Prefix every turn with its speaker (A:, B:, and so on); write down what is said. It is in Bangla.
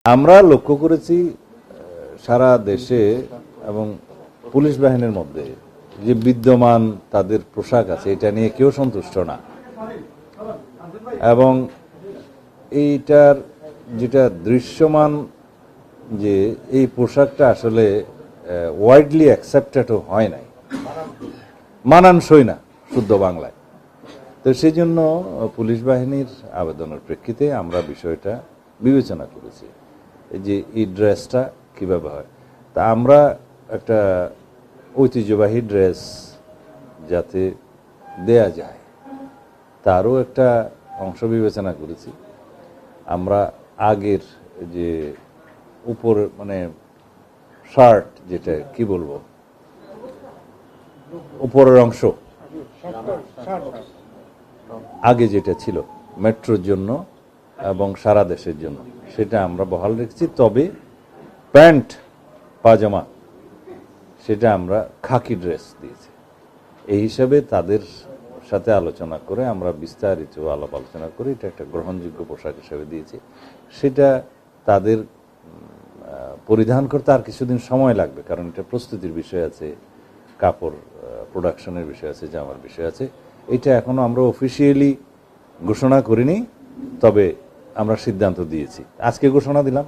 A: আমরা লক্ষ্য করেছি সারা দেশে এবং পুলিশ বাহিনীর মধ্যে যে বিদ্যমান তাদের পোশাক আছে এটা নিয়ে কেউ সন্তুষ্ট না, এবং এইটার যেটা দৃশ্যমান যে এই পোশাকটা আসলে ওয়াইডলি অ্যাকসেপ্টেডও হয় নাই, মানানসই না শুদ্ধ বাংলায়। তো সেই জন্য পুলিশ বাহিনীর আবেদনের প্রেক্ষিতে আমরা বিষয়টা বিবেচনা করেছি যে এই ড্রেসটা কীভাবে হয়। তা আমরা একটা ঐতিহ্যবাহী ড্রেস যাতে দেয়া যায় তারও একটা অংশ বিবেচনা করেছি। আমরা আগের যে উপর মানে শার্ট, যেটা কি বলবো, উপরের অংশ আগে যেটা ছিল মেট্রোর জন্য এবং সারা দেশের জন্য, সেটা আমরা বহাল রেখেছি। তবে প্যান্ট পাজামা সেটা আমরা খাকি ড্রেস দিয়েছি। এই হিসাবে তাদের সাথে আলোচনা করে আমরা বিস্তারিত আলাপ আলোচনা করে এটা একটা গ্রহণযোগ্য পোশাক হিসেবে দিয়েছি। সেটা তাদের পরিধান করতে আর কিছুদিন সময় লাগবে, কারণ এটা প্রস্তুতির বিষয় আছে, কাপড় প্রোডাকশনের বিষয় আছে, জামার বিষয় আছে। এটা এখনো আমরা অফিসিয়ালি ঘোষণা করিনি, তবে আমরা সিদ্ধান্ত দিয়েছি, আজকে ঘোষণা দিলাম।